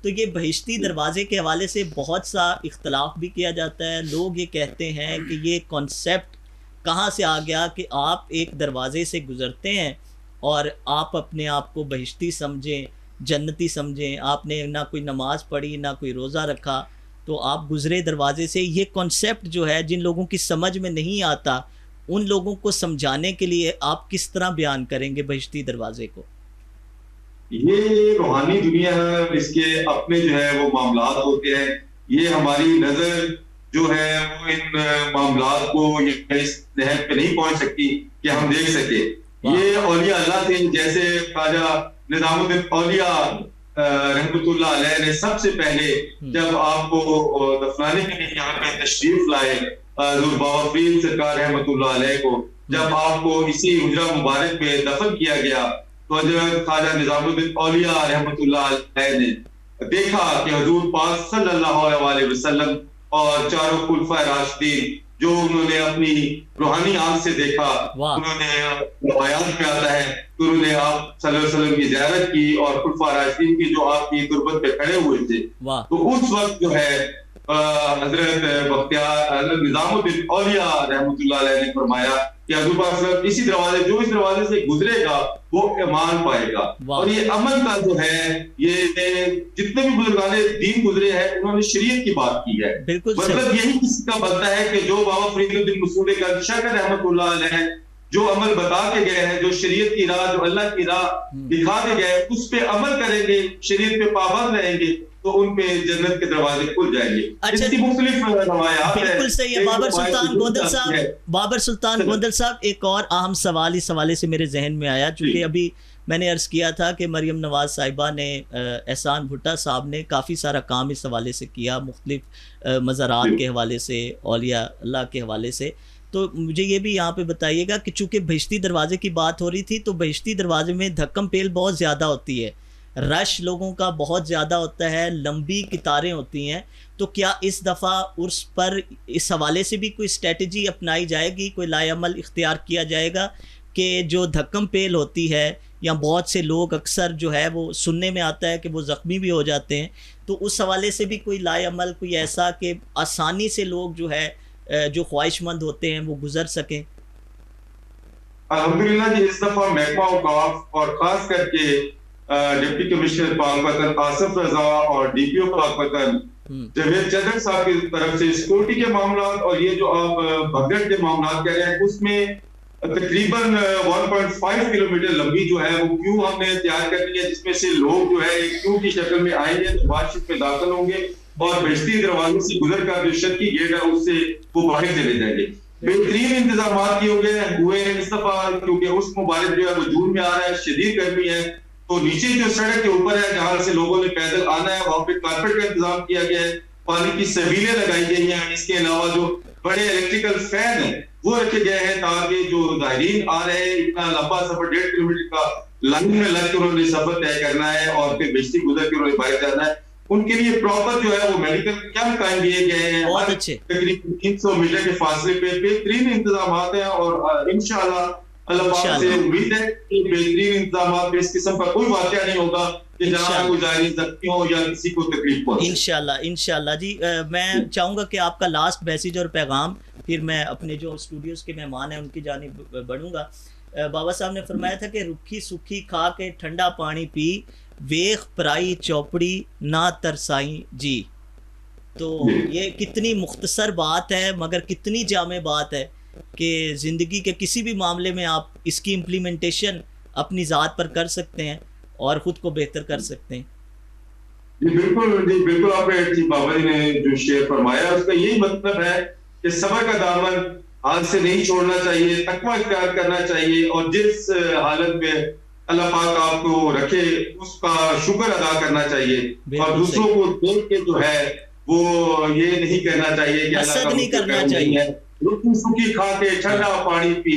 تو یہ بہشتی دروازے کے حوالے سے بہت سا اختلاف بھی کیا جاتا ہے. لوگ یہ کہتے ہیں کہ یہ کانسیپٹ کہاں سے آ گیا کہ آپ ایک دروازے سے گزرتے ہیں اور آپ اپنے آپ کو بہشتی سمجھیں، جنتی سمجھیں. آپ نے نہ کوئی نماز پڑھی نہ کوئی روزہ رکھا تو آپ گزرے دروازے سے. یہ کانسیپٹ جو ہے جن لوگوں کی سمجھ میں نہیں آتا ان لوگوں کو سمجھانے کے لیے آپ کس طرح بیان کریں گے بہشتی دروازے کو؟ یہ روحانی دنیا ہے، اس کے اپنے جو ہے وہ معاملات ہوتے ہیں. یہ ہماری نظر جو ہے وہ ان معاملات کو اس نہج پہ نہیں پہنچ سکتی کہ ہم دیکھ سکے. یہ اولیاء اللہ تھے، جیسے خواجہ نظام الدین اولیاء رحمۃ اللہ علیہ نے سب سے پہلے جب آپ کو دفنانے کے لیے یہاں پہ تشریف لائے، حضور بابا فرید سرکار رحمۃ اللہ علیہ کو جب آپ کو اسی حجرہ مبارک میں دفن کیا گیا تو حضرت خواجہ نظام الدین اولیاء رحمۃ اللہ علیہ نے دیکھا کہ حضور پاک صلی اللہ علیہ وسلم اور چاروں خلفائے راشدین جو انہوں نے اپنی روحانی آنکھ سے دیکھا، انہوں نے روایات میں آتا ہے کہ انہوں نے آپ صلی اللہ علیہ وسلم کی زیارت کی اور خلفائے راشدین کی جو آپ کی تربت پہ کھڑے ہوئے تھے. تو اس وقت جو ہے حضرت حضرت نظام الدین اولیاء رحمۃ اللہ علیہ نے فرمایا کہ حضور پاک صلی اللہ علیہ وسلم اسی دروازے، جو اس دروازے سے گزرے گا وہ ایمان پائے گا. اور یہ عمل کا جو ہے، یہ جتنے بھی بزرگان دین گزرے ہیں انہوں نے شریعت کی بات کی ہے. مطلب یہی کسی کا بنتا ہے کہ جو بابا فرید الدین مسعود شیخ رحمۃ اللہ علیہ جو عمل بتا کے گئے ہیں، جو شریعت کی راہ، جو اللہ کی راہ دکھا کے گئے، اس پہ عمل کریں گے، شریعت پہ پابند رہیں گے تو ان پہ جنت کے دروازے کھل جائیں گے. اس کی مختلف روایات ہیں. بالکل صحیح ہے. بابر سلطان گوندل صاحب ایک اور اہم سوال اس حوالے سے میرے ذہن میں آیا، چونکہ ابھی میں نے عرض کیا تھا کہ مریم نواز صاحبہ نے، احسان بھٹا صاحب نے کافی سارا کام اس حوالے سے کیا، مختلف مزارات کے حوالے سے، اولیاء اللہ کے حوالے سے. تو مجھے یہ بھی یہاں پہ بتائیے گا کہ چونکہ بہشتی دروازے کی بات ہو رہی تھی تو بہشتی دروازے میں دھکم پیل بہت زیادہ ہوتی ہے، رش لوگوں کا بہت زیادہ ہوتا ہے، لمبی قطاریں ہوتی ہیں. تو کیا اس دفعہ عرس پر اس حوالے سے بھی کوئی اسٹریٹجی اپنائی جائے گی، کوئی لائے عمل اختیار کیا جائے گا کہ جو دھکم پیل ہوتی ہے یا بہت سے لوگ اکثر جو ہے وہ سننے میں آتا ہے کہ وہ زخمی بھی ہو جاتے ہیں، تو اس حوالے سے بھی کوئی لائے عمل، کوئی ایسا کہ آسانی سے لوگ جو ہے جو خواہش مند ہوتے ہیں وہ گزر سکیں؟ الحمدللہ جی، اس دفعہ محکمہ اوقاف اور خاص کر کے ڈپٹی کمشنر پاک وطن آصف رضا اور ڈی پی او پاک وطن جاوید چدر صاحب کی طرف سے سیکورٹی کے معاملات اور یہ جو آپ بھگدڑ کے معاملات کہہ رہے ہیں، اس میں تقریباً 1.5 کلومیٹر لمبی جو ہے وہ کیو ہم نے تیار کرنی ہے، جس میں سے لوگ جو ہے ایک کیو کی شکل میں آئیں گے تو بات شپ میں داخل ہوں گے اور بہشتی دروازے سے گزر کر جو شرکی گیٹ ہے اس سے وہ باہر چلے جائیں گے. بہترین انتظامات کیے ہوئے ہیں اس دفعہ، کیونکہ اس مبارک جو ہے وہ جون میں آ رہا ہے، شدید گرمی ہے، تو نیچے جو سڑک کے اوپر ہے جہاں سے لوگوں نے پیدل آنا ہے وہاں پہ کارپیٹ کا انتظام کیا گیا ہے، پانی کی سبیلیں لگائی گئی ہیں. اس کے علاوہ جو بڑے الیکٹریکل فین ہیں وہ رکھے گئے ہیں تاکہ جو زائرین آ رہے ہیں اتنا لمبا سفر 1.5 کلومیٹر کا لائن میں لگ کے انہوں نے سفر طے کرنا ہے اور پھر بہشتی گزر کے انہوں نے باہر جانا ہے، ان کے لیے پراپر جو ہے وہ میڈیکل کیمپ قائم کیے گئے ہیں. تقریباً 300 میٹر کے فاصلے پہ بہترین انتظامات ہیں اور انشاءاللہ اللہ پاک سے امید ہے کہ بہترین انتظامات میں اس قسم کا کوئی واقعہ نہیں ہوگا کہ جہاں کوئی زائرین زخمی ہو یا کسی کو تکلیف پہنچے. انشاءاللہ جی. میں چاہوں گا کہ آپ کا لاسٹ میسیج اور پیغام، پھر میں اپنے جو اسٹوڈیوز کے مہمان ہیں ان کی جانب بڑھوں گا. بابا صاحب نے فرمایا تھا کہ رکھی سکھی کھا کے ٹھنڈا پانی پی، ویخ پرائی چوپڑی نہ ترسائی جی. تو یہ کتنی مختصر بات ہے مگر کتنی جامع بات ہے کہ زندگی کے کسی بھی معاملے میں آپ اس کی امپلیمنٹیشن اپنی ذات پر کر سکتے ہیں اور خود کو بہتر کر سکتے ہیں. جی بالکل آپ نے بابا جی نے جو شعر فرمایا اس کا یہی مطلب ہے کہ صبر کا دامن ہاتھ سے نہیں چھوڑنا چاہیے، تقویٰ اختیار کرنا چاہیے اور جس حالت میں اللہ پاک آپ کو رکھے اس کا شکر ادا کرنا چاہیے اور دوسروں کو دیکھ کے جو ہے وہ یہ نہیں کہنا چاہیے کہ اللہ کا نہیں کرنا چاہیے. رکھی سکھی کھا کے ٹھنڈا پانی پی،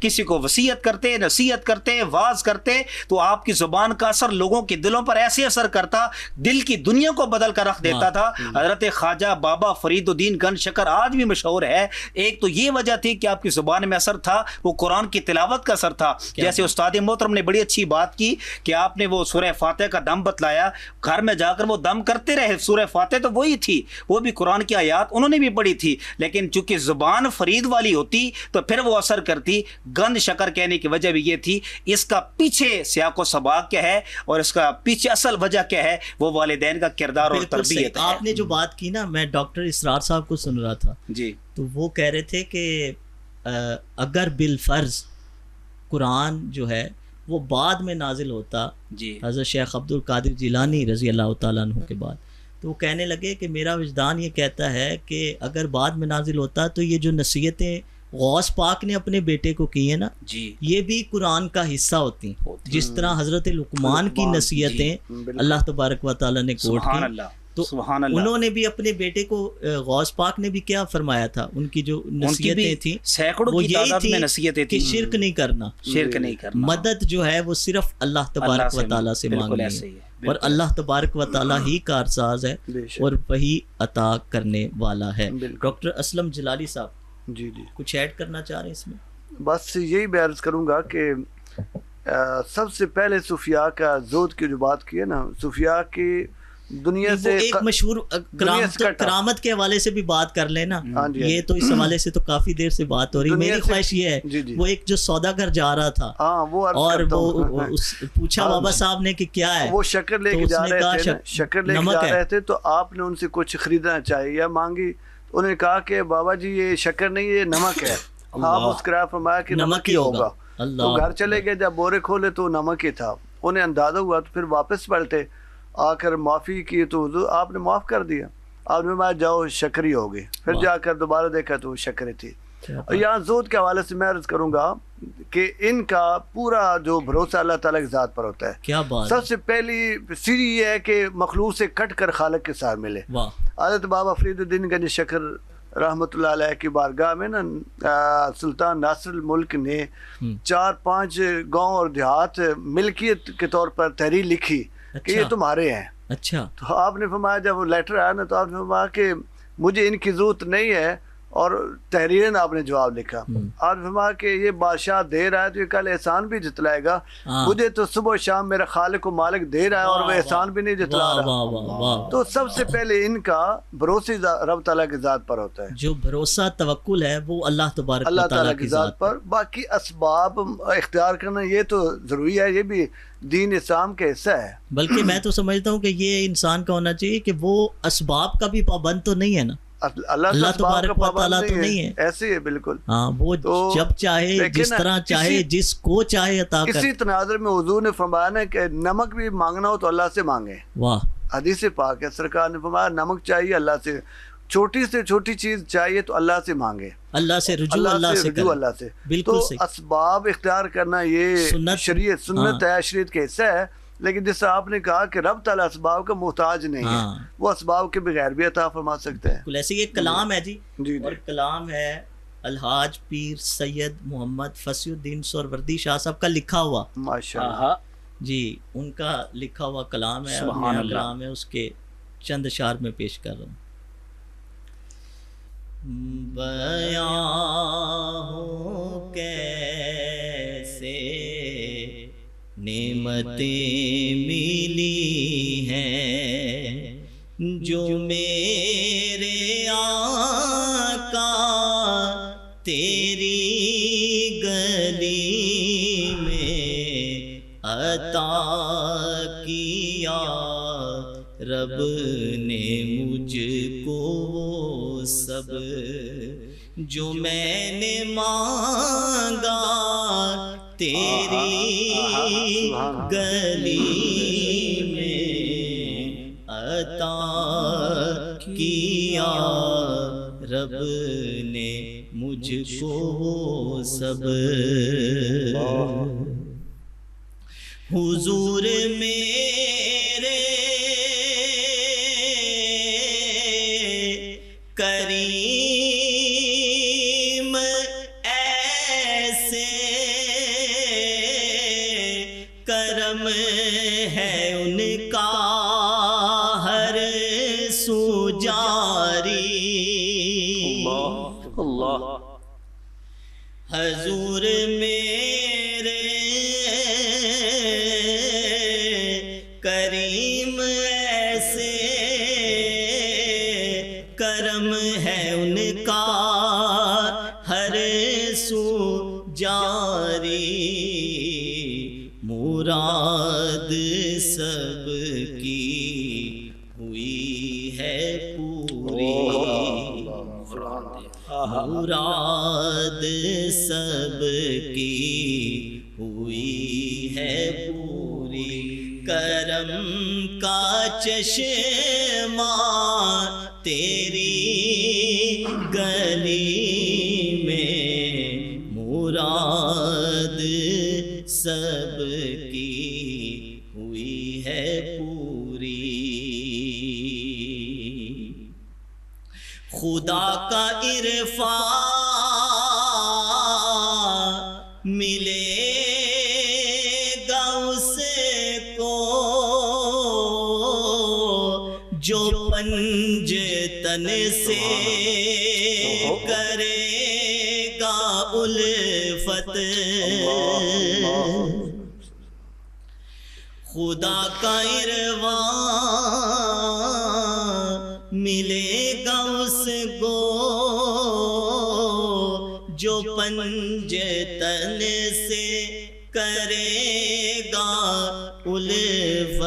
کسی کو وصیت کرتے, نصیحت کرتے, واز کرتے, تو آپ کی زبان کا اثر لوگوں کے دلوں پر ایسے اثر کرتا, دل کی دنیا کو بدل کر رکھ دیتا تھا. حضرت خواجہ بابا فرید الدین گنج شکر آج بھی مشہور ہے. ایک تو یہ وجہ تھی کہ آپ کی زبان میں اثر تھا, وہ قرآن کی تلاوت کا اثر تھا. جیسے استاد محترم نے بڑی اچھی بات کی کہ آپ نے وہ سورہ فاتحہ کا دم بتلایا, گھر میں جا کر وہ دم کرتے رہے. سورہ فاتحہ تو وہی تھی, وہ بھی قرآن کی آیات انہوں نے بھی پڑھی تھی, لیکن چونکہ زبان فرید والی ہوتی تو پھر وہ اثر کرتی. گند شکر کہنے کی وجہ بھی یہ تھی. اس کا پیچھے سیاق و سباق کیا ہے اور اس کا پیچھے اصل وجہ کیا ہے, وہ والدین کا کردار اور تربیت ہے. آپ نے جو بات کی نا, میں ڈاکٹر اسرار صاحب کو سن رہا تھا جی, تو وہ کہہ رہے تھے کہ اگر بالفرض قرآن جو ہے وہ بعد میں نازل ہوتا جی, حضرت شیخ عبد القادر جیلانی رضی اللہ تعالیٰ عنہ کے بعد, تو وہ کہنے لگے کہ میرا وجدان یہ کہتا ہے کہ اگر بعد میں نازل ہوتا تو یہ جو نصیحتیں غوث پاک نے اپنے بیٹے کو کی ہیں نا, جی, یہ بھی قرآن کا حصہ ہوتی. جس طرح حضرت لقمان کی نصیحتیں اللہ تبارک و تعالیٰ نے کوٹ کی, تو انہوں نے بھی اپنے بیٹے کو, غوث پاک نے بھی کیا فرمایا تھا, ان کی جو نصیحتیں تھیں سینکڑوں کی تعداد میں نصیحتیں کہ شرک نہیں کرنا, مدد جو ہے وہ صرف اللہ تبارک و تعالیٰ سے مانگنی ہے, اور اللہ تبارک و تعالیٰ ہی کارساز ہے اور وہی عطا کرنے والا ہے. ڈاکٹر اسلم جلالی صاحب, جی جی, کچھ ایڈ کرنا چاہ رہے ہیں اس میں؟ بس یہی میں عرض کروں گا کہ سب سے پہلے صوفیاء کا زہد کی جو بات کی ہے نا, صوفیاء کی دنیا سے ایک مشہور کرامت کے حوالے سے بھی بات کر لیں نا, یہ تو اس حوالے سے تو کافی دیر سے بات ہو رہی ہے. میری خواہش یہ ہے, وہ ایک جو سوداگر جا رہا تھا اور وہ پوچھا بابا صاحب نے کہ کیا ہے, وہ شکر لے کے جا رہے تھے, تو آپ نے ان سے کچھ خریدنا چاہیے یا مانگی, انہوں نے کہا کہ بابا جی یہ شکر نہیں, یہ نمک ہے. آپ مسکرا فرمایا کہ نمک ہی ہوگا. تو گھر چلے گئے, جب بورے کھولے تو نمک ہی تھا. انہیں اندازہ ہوا تو پھر واپس پلٹے, آ کر معافی کی تو حضور آپ نے معاف کر دیا. آپ نے فرمایا جاؤ شکری ہوگی. پھر جا کر دوبارہ دیکھا تو وہ شکری تھی. اور یہاں زہد کے حوالے سے میں عرض کروں گا کہ ان کا پورا جو بھروسہ اللہ تعالیٰ کی ذات پر ہوتا ہے. کیا بات, سب سے پہلی سیڑھی یہ ہے کہ مخلوق سے کٹ کر خالق کے ساتھ ملے. حضرت بابا فرید الدین گنج شکر رحمۃ اللہ علیہ کی بارگاہ میں نا سلطان ناصر الملک نے 4-5 گاؤں اور دیہات ملکیت کے طور پر تحریر لکھی کہ یہ تمہارے ہیں. اچھا, تو آپ نے فرمایا, جب وہ لیٹر آیا نا, تو آپ نے فرمایا کہ مجھے ان کی ضرورت نہیں ہے, اور تحریرن آپ نے جواب لکھا. آپ نے فرمایا کہ یہ بادشاہ دے رہا ہے تو یہ کل احسان بھی جتلائے گا, مجھے تو صبح و شام میرا خالق و مالک دے رہا ہے اور وہ احسان بھی نہیں جتلا رہا. تو سب سے پہلے ان کا بھروسے رب تعالیٰ کی ذات پر ہوتا ہے. جو بھروسہ توکل ہے وہ اللہ تبارک اللہ تعالیٰ کی ذات پر. باقی اسباب اختیار کرنا یہ تو ضروری ہے, یہ بھی دین اسلام کا حصہ ہے. بلکہ میں تو سمجھتا ہوں کہ یہ انسان کا ہونا چاہیے کہ وہ اسباب کا بھی پابند تو نہیں ہے نا, اللہ تبارک و تعالیٰ تو نہیں ہے, ایسے ہے بالکل. ہاں, وہ جب چاہے جس طرح چاہے جس کو چاہے عطا کر. اسی تناظر میں حضور نے فرمایا نا کہ نمک بھی مانگنا ہو تو اللہ سے مانگے. واہ, حدیث پاک ہے, سرکار نے فرمایا نمک چاہیے اللہ سے, چھوٹی سے چھوٹی چیز چاہیے تو اللہ سے مانگے, اللہ سے رجوع, اللہ سے. بالکل صحیح. اسباب اختیار کرنا یہ شریعت سنت ہے, شریعت کا حصہ ہے. لیکن جس سے آپ نے کہا کہ رب تعالیٰ اسباب کا محتاج نہیں ہے, وہ اسباب کے بغیر بھی عطا فرما سکتے ہیں. ایسے یہ کلام ہے جی, اور کلام ہے الحاج پیر سید محمد فصیح الدین سہروردی شاہ صاحب کا لکھا ہوا, ماشاءاللہ جی, ان کا لکھا ہوا کلام ہے. کلام ہے, اس کے چند اشعار میں پیش کر رہا ہوں. بیاں ہو کیسے نعمتیں ملی ہیں جو میرے آقا تیری گلی میں عطا کیا, رب نے مجھ کو وہ سب جو میں نے مانگا تیری گلی میں عطا کیا, رب نے مجھ کو سب. حضور میرے کریم ایسے کرم ہے ان کا ہر سو جاری اللہ حضور میرے کریم ایسے کرم ہے ان کا ہر سو جاری مراد سب کی ہوئی ہے پوری مراد سب کی ہوئی ہے پوری کرم کا چشمہ تیری گلی میں مراد سب کی ہوئی ہے پوری خدا کا عرفان ملے گا اس کو جو پنجتن سے کرے گا الفت خدا کا عرفان ملے گا اس کو جو پنجتن سے کرے گا الفت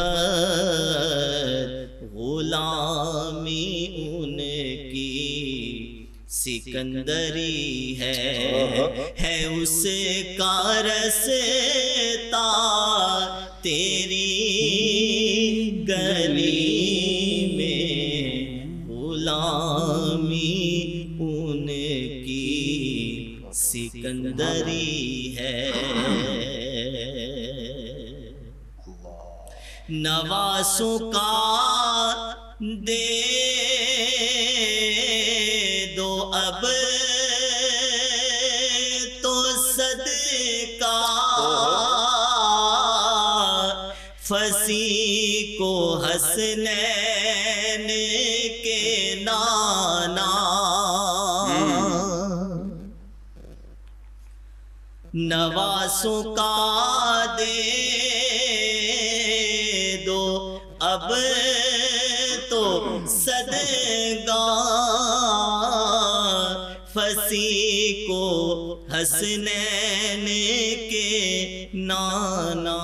غلامی ان کی سکندری ہے اس کا رستا تیری گلی میں غلامی ان کی سکندری ہے نواسوں کا دے دو اب تو صدقہ فصیح کو حسنین کے نانا نواسوں کا دے دو اب تو صدقہ فصیح کو حسنین کے نانا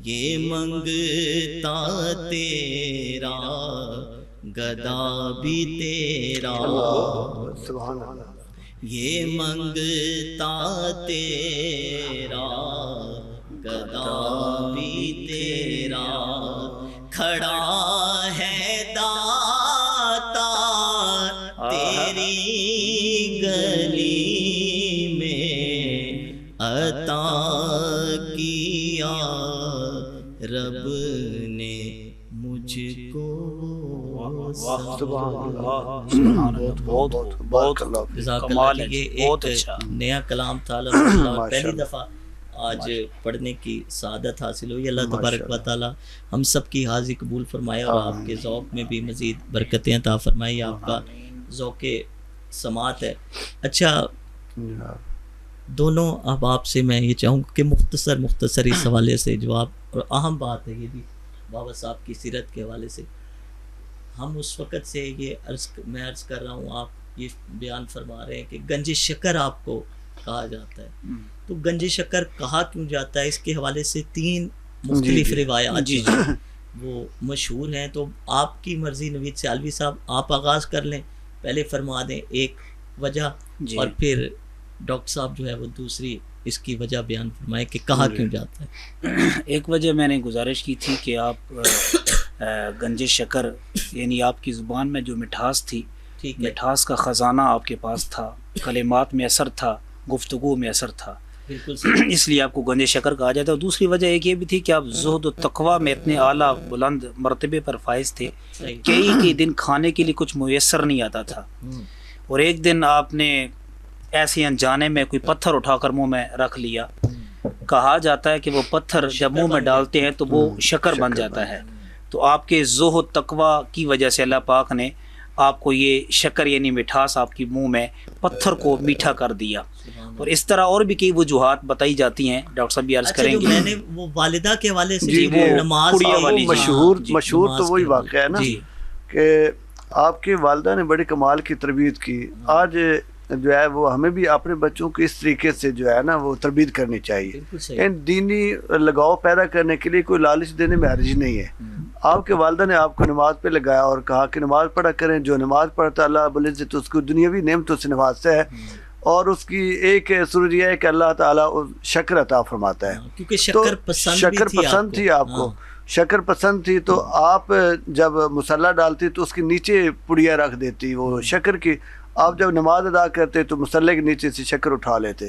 یہ منگتا تیرا گدا بھی تیرا سبحان اللہ یہ منگتا تیرا گدا بھی تیرا کھڑا ہے داتا تیری گلی میں عطا کیا رب نے مجھ کو بہت اچھا نیا کلام تھا پہلی دفعہ آج پڑھنے کی سعادت حاصل ہوئی اللہ تبارک و تعالی ہم سب کی حاضری قبول فرمائے اور آپ کے ذوق میں بھی مزید برکتیں عطا فرمائے آپ کا ذوق سماعت ہے اچھا دونوں اب آپ سے میں یہ چاہوں گا کہ مختصر اس حوالے سے جواب اور اہم بات ہے یہ بھی بابا صاحب کی سیرت کے حوالے سے ہم اس وقت سے یہ میں عرض کر رہا ہوں آپ یہ بیان فرما رہے ہیں کہ گنج شکر آپ کو کہا جاتا ہے تو گنج شکر کہا کیوں جاتا ہے اس کے حوالے سے 3 مختلف روایات وہ مشہور ہیں تو آپ کی مرضی نوید سیالوی صاحب آپ آغاز کر لیں پہلے فرما دیں ایک وجہ اور پھر ڈاکٹر صاحب جو ہے وہ دوسری اس کی وجہ بیان فرمائیں کہ کہا کیوں جاتا ہے ایک وجہ میں نے گزارش کی تھی کہ آپ گنج شکر یعنی آپ کی زبان میں جو مٹھاس تھی مٹھاس کا خزانہ آپ کے پاس تھا کلمات میں اثر تھا گفتگو میں اثر تھا اس لیے آپ کو گنج شکر کہا جاتا ہے اور دوسری وجہ ایک یہ بھی تھی کہ آپ زہد و تقوی میں اتنے اعلیٰ بلند مرتبے پر فائز تھے کئی دن کھانے کے لیے کچھ میسر نہیں آتا تھا اور ایک دن آپ نے ایسے انجانے میں کوئی پتھر اٹھا کر منہ میں رکھ لیا کہا جاتا ہے کہ وہ پتھر جب منہ میں ڈالتے ہیں تو وہ شکر بن جاتا ہے. تو آپ کے زہد تقوی کی وجہ سے اللہ پاک نے آپ کو یہ شکر یعنی مٹھاس آپ کی منہ میں پتھر کو میٹھا کر دیا. اور اس طرح اور بھی کئی وجوہات بتائی جاتی ہیں، ڈاکٹر صاحب بھی عرض کریں گے. میں نے وہ والدہ کے حوالے سے جی وہ نماز والی مشہور تو وہی واقعہ ہے نا کہ آپ کی والدہ نے بڑی کمال کی تربیت کی. آج جو ہے وہ ہمیں بھی اپنے بچوں کو اس طریقے سے جو ہے نا وہ تربیت کرنی چاہیے. دینی لگاؤ پیدا کرنے کے لیے کوئی لالچ دینے میں حرج نہیں ہے. آپ کے والدہ نے آپ کو نماز پہ لگایا اور کہا کہ نماز پڑھا کریں. جو نماز پڑھتا ہے اللہ رب العزت اس کو دنیاوی نعمتوں سے نوازتا ہے، اور اس کی ایک سورج یہ ہے کہ اللہ تعالیٰ شکر عطا فرماتا ہے. کیونکہ شکر پسند تھی آپ کو، شکر پسند تھی تو آپ جب مصلی ڈالتی تو اس کے نیچے پڑیا رکھ دیتی وہ شکر کی. آپ جب نماز ادا کرتے تو مصلی کے نیچے سے شکر اٹھا لیتے.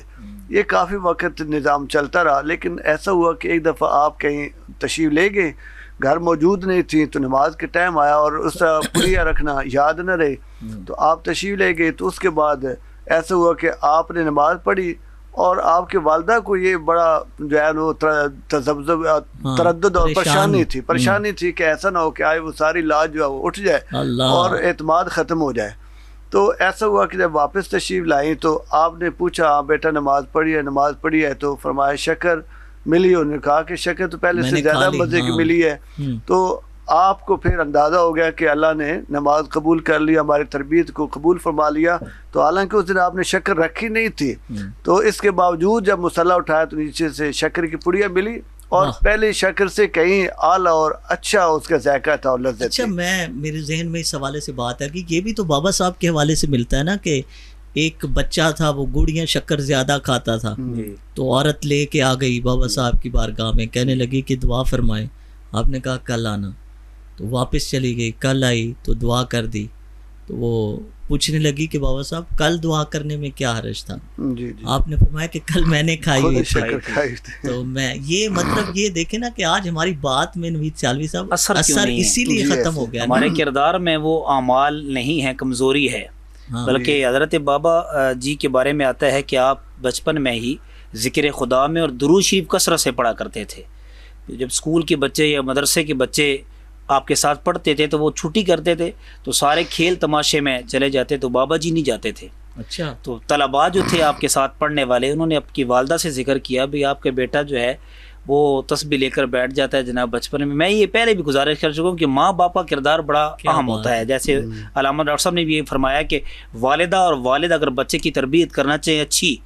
یہ کافی وقت نظام چلتا رہا، لیکن ایسا ہوا کہ ایک دفعہ آپ کہیں تشریف لے گئے، گھر موجود نہیں تھی، تو نماز کے ٹائم آیا اور اس پڑیا رکھنا یاد نہ رہے تو آپ تشریف لے گئے. تو اس کے بعد ایسا ہوا کہ آپ نے نماز پڑھی اور آپ کے والدہ کو یہ بڑا جو ہے وہ تردد اور پریشانی تھی کہ ایسا نہ ہو کہ آئے وہ ساری لاج جو ہے وہ اٹھ جائے اور اعتماد ختم ہو جائے. تو ایسا ہوا کہ جب واپس تشریف لائیں تو آپ نے پوچھا ہاں بیٹا نماز پڑھی ہے تو فرمایا شکر ملی. انہوں نے کہا کہ شکر تو پہلے سے زیادہ مزے کی ملی ہے. تو آپ کو پھر اندازہ ہو گیا کہ اللہ نے نماز قبول کر لیا، ہماری تربیت کو قبول فرما لیا. تو حالانکہ اس دن آپ نے شکر رکھی نہیں تھی، تو اس کے باوجود جب مصلی اٹھایا تو نیچے سے شکر کی پڑیا ملی، اور پہلے شکر سے کہیں اعلیٰ اور اچھا اس کا ذائقہ تھا اور لذت. اچھا، میرے ذہن میں اس حوالے سے بات ہے کہ یہ بھی تو بابا صاحب کے حوالے سے ملتا ہے نا کہ ایک بچہ تھا وہ گڑیاں شکر زیادہ کھاتا تھا، تو عورت لے کے آ گئی بابا صاحب کی بارگاہ میں، کہنے لگی کہ دعا فرمائے. آپ نے کہا کل آنا، تو واپس چلی گئی. کل آئی تو دعا کر دی. تو وہ پوچھنے لگی کہ بابا صاحب کل دعا کرنے میں کیا حرج تھا؟ آپ نے فرمایا کہ کل میں نے کھائی ہوئی تھی. تو میں یہ مطلب یہ دیکھیں نا کہ آج ہماری بات میں نوید سیالوی صاحب اثر اسی لیے ختم ہو گیا. ہمارے کردار میں وہ اعمال نہیں ہے، کمزوری ہے. بلکہ حضرت بابا جی کے بارے میں آتا ہے کہ آپ بچپن میں ہی ذکر خدا میں اور درود شریف کثرت سے پڑھا کرتے تھے. جب اسکول کے بچے یا مدرسے کے بچے آپ کے ساتھ پڑھتے تھے تو وہ چھٹی کرتے تھے تو سارے کھیل تماشے میں چلے جاتے، تو بابا جی نہیں جاتے تھے. اچھا. تو طلباء جو تھے آپ کے ساتھ پڑھنے والے، انہوں نے آپ کی والدہ سے ذکر کیا بھی آپ کا بیٹا جو ہے وہ تسبیح لے کر بیٹھ جاتا ہے جناب بچپن میں. میں یہ پہلے بھی گزارش کر چکا ہوں کہ ماں باپ کا کردار بڑا اہم ہوتا ہے. جیسے علامہ ڈاکٹر صاحب نے بھی یہ فرمایا کہ والدہ اور والد اگر بچے کی تربیت کرنا چاہیے، اچھی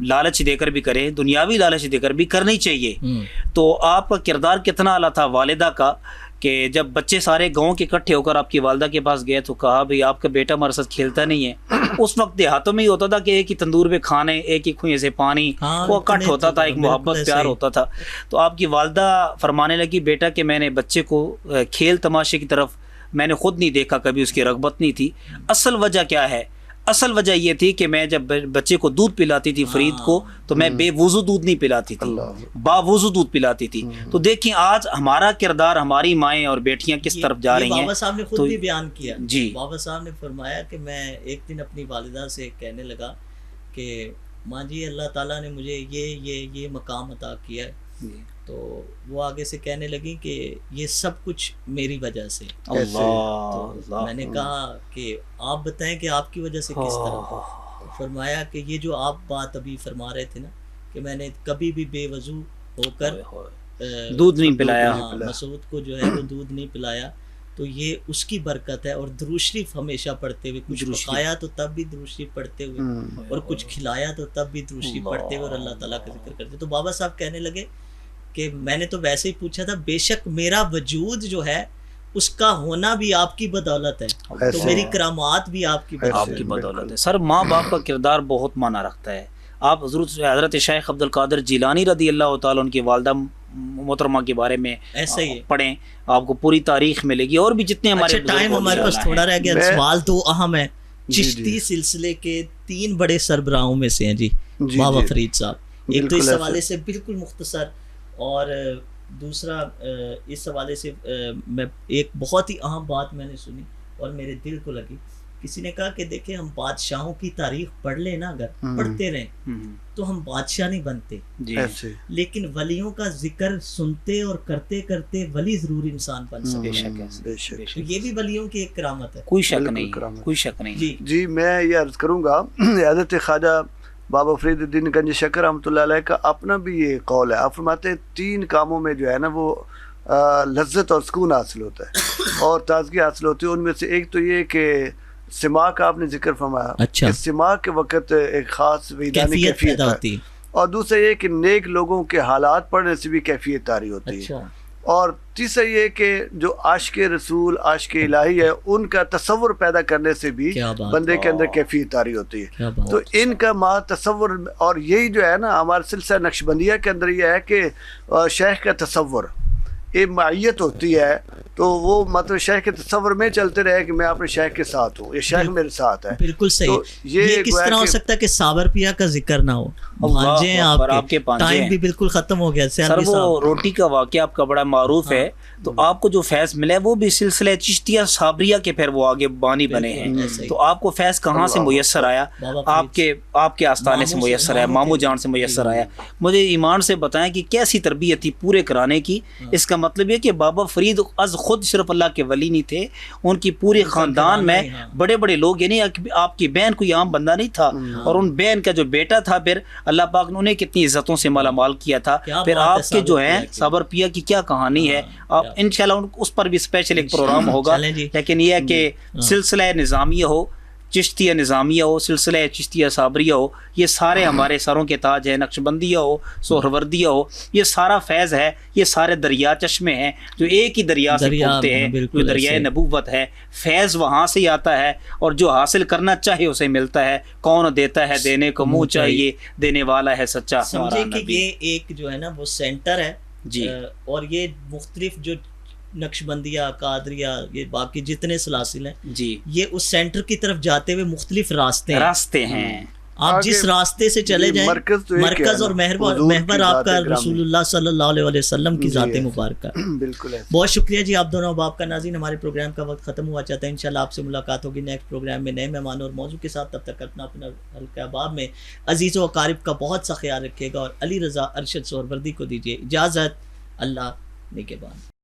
لالچ دے کر بھی کریں، دنیاوی لالچ دے کر بھی کرنی چاہیے. تو آپ کا کردار کتنا اعلیٰ تھا والدہ کا کہ جب بچے سارے گاؤں کے اکٹھے ہو کر آپ کی والدہ کے پاس گئے تو کہا بھئی آپ کا بیٹا ہمارے ساتھ کھیلتا نہیں ہے. اس وقت دیہاتوں میں ہی ہوتا تھا کہ ایک ہی تندور پہ کھانے، ایک ہی کنویں سے پانی، وہ اکٹھ ہوتا تھا، ایک محبت پیار ہوتا تھا. تو آپ کی والدہ فرمانے لگی بیٹا کہ میں نے بچے کو کھیل تماشے کی طرف میں نے خود نہیں دیکھا، کبھی اس کی رغبت نہیں تھی. اصل وجہ کیا ہے؟ اصل وجہ یہ تھی کہ میں جب بچے کو دودھ پلاتی تھی فرید کو تو میں بے وضو دودھ نہیں پلاتی تھی، با وضو دودھ پلاتی تھی. تو دیکھیں آج ہمارا کردار، ہماری مائیں اور بیٹیاں کس طرف جا رہی ہیں. بابا صاحب نے خود بھی بیان کیا. جی بابا صاحب نے فرمایا کہ میں ایک دن اپنی والدہ سے کہنے لگا کہ ماں جی اللہ تعالیٰ نے مجھے یہ مقام عطا کیا ہے. تو وہ آگے سے کہنے لگی کہ یہ سب کچھ میری وجہ سے. تو میں نے کہا کہ آپ بتائیں کہ آپ کی وجہ سے کس طرح. فرمایا کہ یہ جو آپ بات ابھی فرما رہے تھے نا کہ میں نے کبھی بھی بے وضو ہو کر دودھ نہیں پلایا، مسعود کو جو ہے وہ دودھ نہیں پلایا، تو یہ اس کی برکت ہے. اور درود شریف ہمیشہ پڑھتے ہوئے، کچھ پکایا تو تب بھی درود شریف پڑھتے ہوئے، اور کچھ کھلایا تو تب بھی درود شریف پڑھتے ہوئے اور اللہ تعالیٰ کا ذکر کرتے. تو بابا صاحب کہنے لگے کہ میں نے تو ویسے ہی پوچھا تھا، بے شک میرا وجود جو ہے اس کا ہونا بھی آپ کی بدولت ہے، تو میری کرامات بھی آپ کی بدولت ہے. سر ماں باپ کا کردار بہت معنی رکھتا ہے. آپ حضرت شیخ عبد القادر جیلانی رضی اللہ تعالیٰ ان کی والدہ محترمہ کے بارے میں ایسا ہی پڑھیں، آپ کو پوری تاریخ ملے گی. اور بھی جتنے ہمارے ٹائم ہمارے پاس تھوڑا رہ گیا، سوال تو اہم ہے. چشتی سلسلے کے 3 بڑے سربراہوں میں سے ہیں جی بابا فرید صاحب. ایک تو اس حوالے سے بالکل مختصر، اور دوسرا اس حوالے سے میں ایک بہت ہی اہم بات میں نے سنی اور میرے دل کو لگی کسی نے کہا کہ دیکھیں ہم بادشاہوں کی تاریخ پڑھ لیں نا، اگر پڑھتے رہیں تو ہم بادشاہ نہیں بنتے، لیکن ولیوں کا ذکر سنتے اور کرتے کرتے ولی ضرور انسان بن سکے. یہ بھی ولیوں کی ایک کرامت ہے، کوئی شک نہیں، کوئی شک نہیں. جی میں یہ عرض کروں گا، حضرت خواجہ بابا فرید الدین گنج شکر رحمۃ اللہ علیہ کا اپنا بھی یہ قول ہے. آپ فرماتے ہیں 3 کاموں میں جو ہے نا وہ لذت اور سکون حاصل ہوتا ہے اور تازگی حاصل ہوتی ہے. ان میں سے ایک تو یہ کہ سماع کا آپ نے ذکر فرمایا، اچھا، سماع کے وقت ایک خاص وجدانی کیفیت ہوتی ہے، اور دوسرا یہ کہ نیک لوگوں کے حالات پڑھنے سے بھی کیفیت طاری ہوتی ہے. اور تیسرا یہ کہ جو عاشق رسول عاشق الہی ہے ان کا تصور پیدا کرنے سے بھی بندے کے اندر کیفیت طاری ہوتی ہے. تو ان کا ماں تصور، اور یہی جو ہے نا ہمارے سلسلہ نقشبندیہ کے اندر یہ ہے کہ شیخ کا تصور ایک معیت ہوتی ہے، تو وہ مطلب شیخ کے تصور میں چلتے رہے کہ میں اپنے شیخ کے ساتھ ہوں، یہ شیخ میرے ساتھ ہے. بالکل صحیح. یہ کس طرح ہو سکتا ہے کہ صابر پیا کا ذکر نہ ہو؟ بھانجے آپ کے ٹائم بھی بالکل ختم ہو گیا. سر وہ روٹی کا واقعہ آپ کا بڑا معروف ہے، تو آپ کو جو فیض ملا ہے وہ بھی سلسلہ چشتیہ صابریہ کے پھر وہ آگے بانی بنے ہیں. تو آپ کو فیض کہاں سے میسر آیا؟ آپ کے آستانے سے میسر آیا، مامو جان سے میسر آیا. مجھے ایمان سے بتائیں کہ کیسی تربیت تھی پورے کرانے کی. اس کا مطلب یہ کہ بابا فرید از خود صرف اللہ کے ولی نہیں تھے، ان کی پورے خاندان میں بڑے بڑے لوگ، یعنی آپ کی بہن کوئی عام بندہ نہیں تھا، اور ان بہن کا جو بیٹا تھا پھر اللہ پاک نے انہیں کتنی عزتوں سے مالا مال کیا تھا. پھر آپ کے جو ہیں صابر پیا کی کیا کہانی ہے، آپ انشاءاللہ اس پر بھی اسپیشل ایک پروگرام ہوگا. لیکن یہ ہے کہ سلسلہ نظامیہ ہو، چشتیہ نظامیہ ہو، سلسلہ چشتیہ صابریہ ہو، یہ سارے ہمارے سروں کے تاج ہیں. نقشبندیہ ہو، سہروردیہ ہو، یہ سارا فیض ہے. یہ سارے دریا چشمے ہیں جو ایک ہی دریا سے پھوٹتے ہیں، جو دریائے نبوت ہے. فیض وہاں سے آتا ہے، اور جو حاصل کرنا چاہے اسے ملتا ہے. کون دیتا ہے دینے کو منہ چاہیے، دینے والا ہے سچا. سمجھے کہ یہ ایک جو ہے نا وہ سینٹر ہے جی، اور یہ مختلف جو نقشبندیہ، قادریہ، یہ باقی جتنے سلاسل ہیں جی، یہ اس سینٹر کی طرف جاتے ہوئے مختلف راستے ہیں. آپ جس راستے سے چلے جائیں، مرکز اور محور آپ کا رسول اللہ صلی اللہ علیہ وسلم کی ذات مبارکہ. بالکل. بہت شکریہ جی آپ دونوں باپ کا. ناظرین ہمارے پروگرام کا وقت ختم ہوا چاہتا ہے. انشاءاللہ آپ سے ملاقات ہوگی نیکسٹ پروگرام میں نئے مہمان اور موضوع کے ساتھ. تب تک اپنا حلقہ احباب میں عزیز و اقارب کا بہت سا خیال رکھیے گا، اور علی رضا ارشد سہروردی کو دیجیے اجازت. اللہ نگہبان.